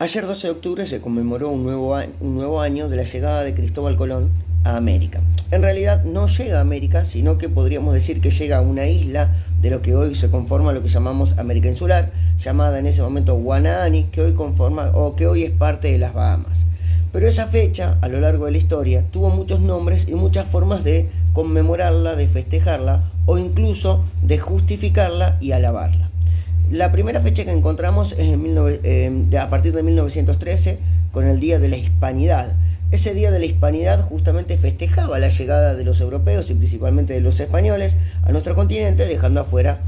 Ayer 12 de octubre se conmemoró un nuevo año de la llegada de Cristóbal Colón a América. En realidad no llega a América, sino que podríamos decir que llega a una isla de lo que hoy se conforma lo que llamamos América Insular, llamada en ese momento Guanaani, que hoy conforma o que hoy es parte de las Bahamas. Pero esa fecha, a lo largo de la historia, tuvo muchos nombres y muchas formas de conmemorarla, de festejarla o incluso de justificarla y alabarla. La primera fecha que encontramos es a partir de 1913 con el Día de la Hispanidad. Ese Día de la Hispanidad justamente festejaba la llegada de los europeos y principalmente de los españoles a nuestro continente, dejando afuera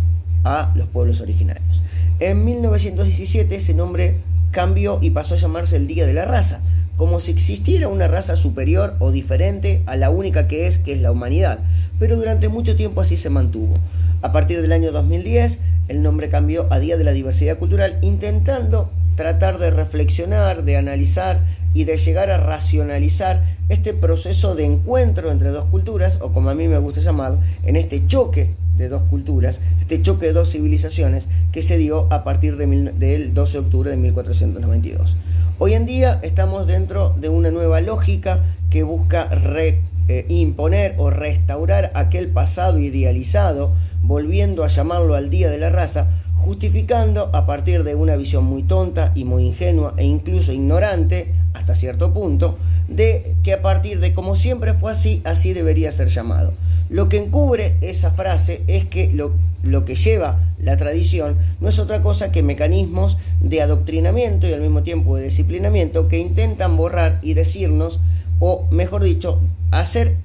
a los pueblos originarios. En 1917 ese nombre cambió y pasó a llamarse el Día de la Raza, como si existiera una raza superior o diferente a la única que es la humanidad, pero durante mucho tiempo así se mantuvo. A partir del año 2010, el nombre cambió a Día de la Diversidad Cultural, intentando tratar de reflexionar, de analizar y de llegar a racionalizar este proceso de encuentro entre dos culturas, o como a mí me gusta llamarlo, en este choque de dos culturas, este choque de dos civilizaciones que se dio a partir del 12 de octubre de 1492. Hoy en día estamos dentro de una nueva lógica que busca imponer o restaurar aquel pasado idealizado, volviendo a llamarlo al Día de la Raza, justificando a partir de una visión muy tonta y muy ingenua e incluso ignorante, hasta cierto punto, de que a partir de como siempre fue así, así debería ser llamado. Lo que encubre esa frase es que lo que lleva la tradición no es otra cosa que mecanismos de adoctrinamiento y al mismo tiempo de disciplinamiento que intentan borrar y decirnos, o mejor dicho, hacer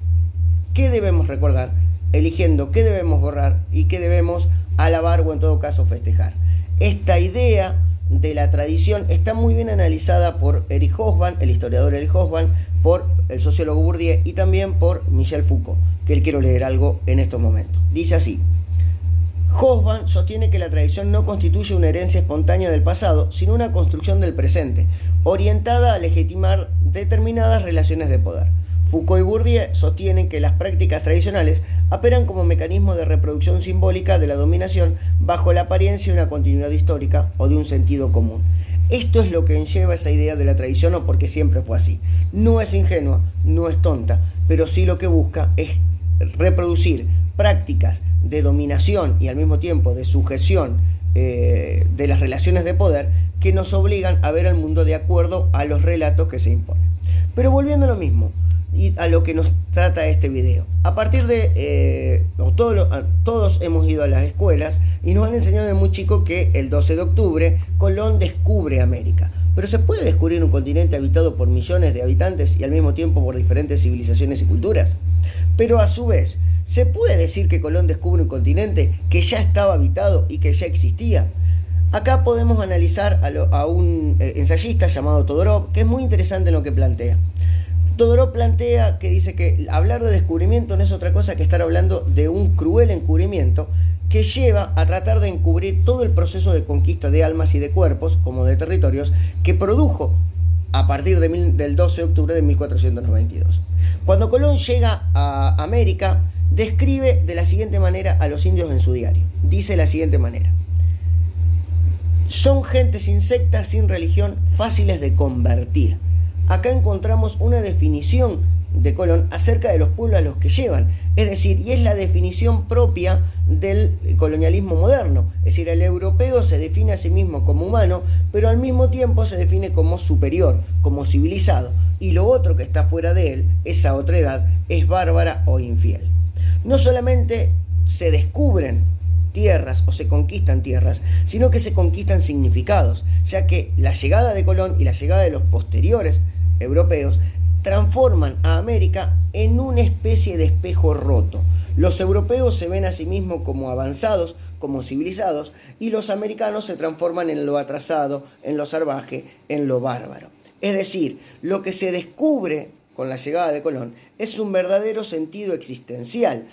qué debemos recordar, eligiendo qué debemos borrar y qué debemos alabar o en todo caso festejar. Esta idea de la tradición está muy bien analizada por Eric Hobsbawm, el historiador Eric Hobsbawm, por el sociólogo Bourdieu y también por Michel Foucault, que quiero leer algo en estos momentos. Dice así: Hobsbawm sostiene que la tradición no constituye una herencia espontánea del pasado, sino una construcción del presente, orientada a legitimar determinadas relaciones de poder. Foucault y Bourdieu sostienen que las prácticas tradicionales operan como mecanismo de reproducción simbólica de la dominación bajo la apariencia de una continuidad histórica o de un sentido común. Esto es lo que enlleva esa idea de la tradición, o porque siempre fue así. No es ingenua, no es tonta, pero sí lo que busca es reproducir prácticas de dominación y al mismo tiempo de sujeción de las relaciones de poder que nos obligan a ver al mundo de acuerdo a los relatos que se imponen. Pero volviendo a lo mismo y a lo que nos trata este video, a partir de todos hemos ido a las escuelas y nos han enseñado de muy chico que el 12 de octubre Colón descubre América. Pero ¿se puede descubrir un continente habitado por millones de habitantes y al mismo tiempo por diferentes civilizaciones y culturas? Pero a su vez, ¿se puede decir que Colón descubre un continente que ya estaba habitado y que ya existía? Acá podemos analizar a un ensayista llamado Todorov, que es muy interesante en lo que plantea. Todorov plantea que dice que hablar de descubrimiento no es otra cosa que estar hablando de un cruel encubrimiento que lleva a tratar de encubrir todo el proceso de conquista de almas y de cuerpos, como de territorios, que produjo a partir del 12 de octubre de 1492. Cuando Colón llega a América, describe de la siguiente manera a los indios en su diario. Dice de la siguiente manera: son gentes insectas sin religión, fáciles de convertir. Acá encontramos una definición de Colón acerca de los pueblos a los que llevan, es decir, y es la definición propia del colonialismo moderno, es decir, el europeo se define a sí mismo como humano, pero al mismo tiempo se define como superior, como civilizado, y lo otro que está fuera de él, esa otra edad, es bárbara o infiel. No solamente se descubren tierras o se conquistan tierras, sino que se conquistan significados, ya que la llegada de Colón y la llegada de los posteriores europeos transforman a América en una especie de espejo roto. Los europeos se ven a sí mismos como avanzados, como civilizados, y los americanos se transforman en lo atrasado, en lo salvaje, en lo bárbaro. Es decir, lo que se descubre con la llegada de Colón es un verdadero sentido existencial.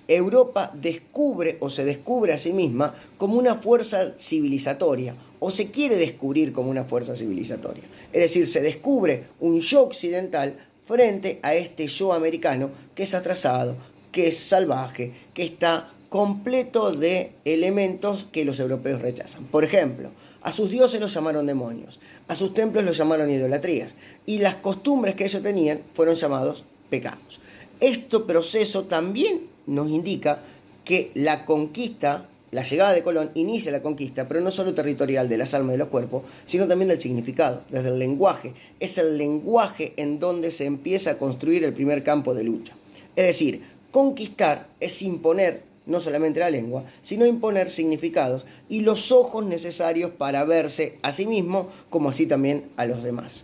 Europa descubre o se descubre a sí misma como una fuerza civilizatoria, o se quiere descubrir como una fuerza civilizatoria. Es decir, se descubre un yo occidental frente a este yo americano que es atrasado, que es salvaje, que está completo de elementos que los europeos rechazan. Por ejemplo, A sus dioses los llamaron demonios, a sus templos los llamaron idolatrías, y las costumbres que ellos tenían fueron llamados pecados. Este proceso también nos indica que la conquista, la llegada de Colón inicia la conquista, pero no solo territorial de las almas y de los cuerpos, sino también del significado, desde el lenguaje. Es el lenguaje en donde se empieza a construir el primer campo de lucha. Es decir, conquistar es imponer no solamente la lengua, sino imponer significados y los ojos necesarios para verse a sí mismo como así también a los demás.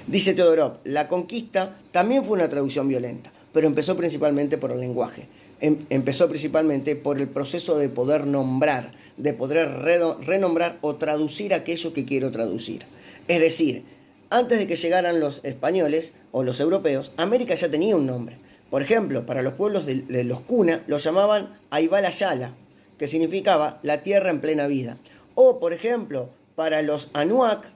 Dice Teodorov, la conquista también fue una traducción violenta, pero empezó principalmente por el lenguaje. Empezó principalmente por el proceso de poder nombrar, de poder renombrar o traducir aquello que quiero traducir. Es decir, antes de que llegaran los españoles o los europeos, América ya tenía un nombre. Por ejemplo, para los pueblos de los Cuna los llamaban Aybalayala, que significaba la tierra en plena vida. O, por ejemplo, para los Anuak,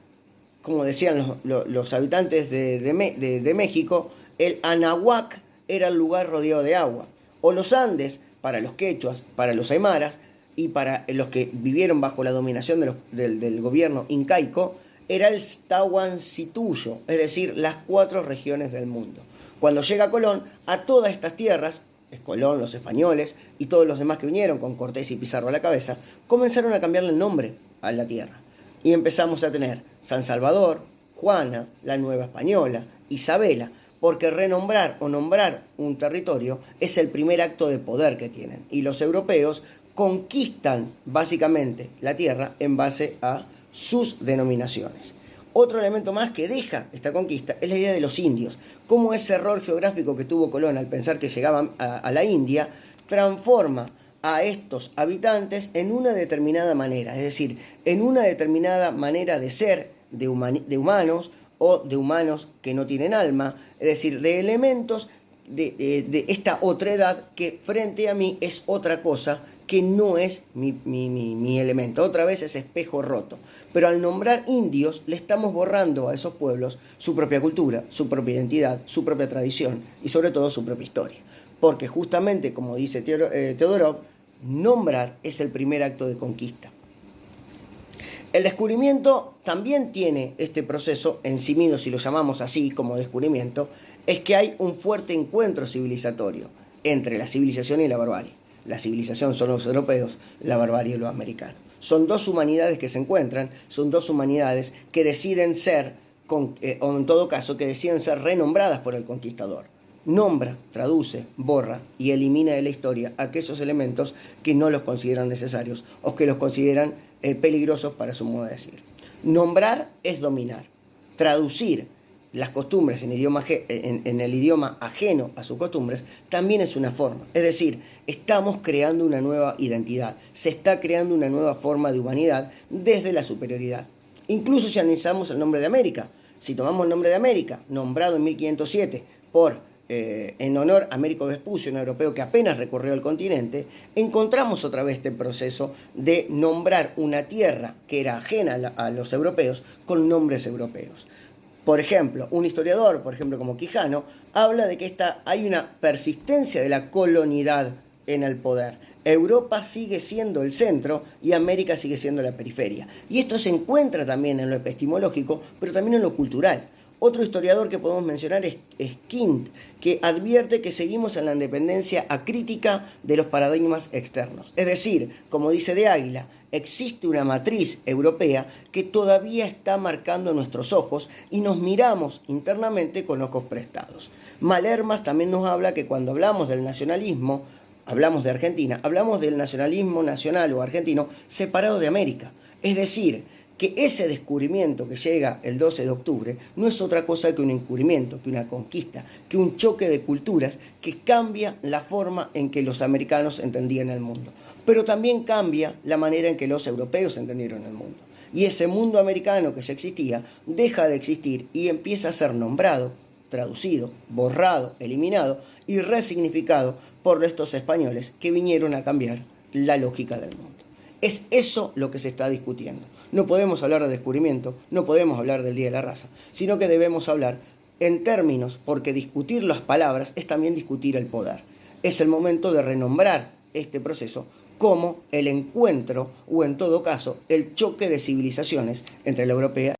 como decían los habitantes de México, el Anahuac era el lugar rodeado de agua. O los Andes, para los quechuas, para los aymaras y para los que vivieron bajo la dominación del gobierno incaico, era el Tahuancituyo, es decir, las 4 regiones del mundo. Cuando llega Colón, a todas estas tierras, es Colón, los españoles y todos los demás que vinieron con Cortés y Pizarro a la cabeza, comenzaron a cambiarle el nombre a la tierra. Y empezamos a tener San Salvador, Juana, la Nueva Española, Isabela, porque renombrar o nombrar un territorio es el primer acto de poder que tienen. Y los europeos conquistan básicamente la tierra en base a sus denominaciones. Otro elemento más que deja esta conquista es la idea de los indios, cómo ese error geográfico que tuvo Colón al pensar que llegaban a la India transforma a estos habitantes en una determinada manera, es decir, en una determinada manera de ser de humanos o de humanos que no tienen alma, es decir, de elementos de esta otredad que frente a mí es otra cosa que no es mi elemento. Otra vez es espejo roto. Pero al nombrar indios le estamos borrando a esos pueblos su propia cultura, su propia identidad, su propia tradición y sobre todo su propia historia. Porque justamente, como dice Teodorov, nombrar es el primer acto de conquista. El descubrimiento también tiene este proceso en sí mismo, si lo llamamos así como descubrimiento, es que hay un fuerte encuentro civilizatorio entre la civilización y la barbarie. La civilización son los europeos, la barbarie los americanos. Son 2 humanidades que se encuentran, son 2 humanidades que deciden ser, o en todo caso, que deciden ser renombradas por el conquistador. Nombra, traduce, borra y elimina de la historia aquellos elementos que no los consideran necesarios o que los consideran peligrosos para su modo de decir. Nombrar es dominar. Traducir las costumbres en el idioma ajeno a sus costumbres también es una forma. Es decir, estamos creando una nueva identidad. Se está creando una nueva forma de humanidad desde la superioridad. Incluso si analizamos el nombre de América. Si tomamos el nombre de América, nombrado en 1507 en honor a Américo Vespucio, un europeo que apenas recorrió el continente, encontramos otra vez este proceso de nombrar una tierra que era ajena a los europeos con nombres europeos. Por ejemplo, un historiador, como Quijano, habla de que hay una persistencia de la colonialidad en el poder. Europa sigue siendo el centro y América sigue siendo la periferia. Y esto se encuentra también en lo epistemológico, pero también en lo cultural. Otro historiador que podemos mencionar es Kint, que advierte que seguimos en la independencia acrítica de los paradigmas externos. Es decir, como dice de Águila, existe una matriz europea que todavía está marcando nuestros ojos y nos miramos internamente con ojos prestados. Malermas también nos habla que cuando hablamos del nacionalismo, hablamos de Argentina, hablamos del nacionalismo nacional o argentino separado de América. Es decir, que ese descubrimiento que llega el 12 de octubre no es otra cosa que un encubrimiento, que una conquista, que un choque de culturas que cambia la forma en que los americanos entendían el mundo. Pero también cambia la manera en que los europeos entendieron el mundo. Y ese mundo americano que ya existía deja de existir y empieza a ser nombrado, traducido, borrado, eliminado y resignificado por estos españoles que vinieron a cambiar la lógica del mundo. Es eso lo que se está discutiendo. No podemos hablar de descubrimiento, no podemos hablar del Día de la Raza, sino que debemos hablar en términos, porque discutir las palabras es también discutir el poder. Es el momento de renombrar este proceso como el encuentro o en todo caso el choque de civilizaciones entre la europea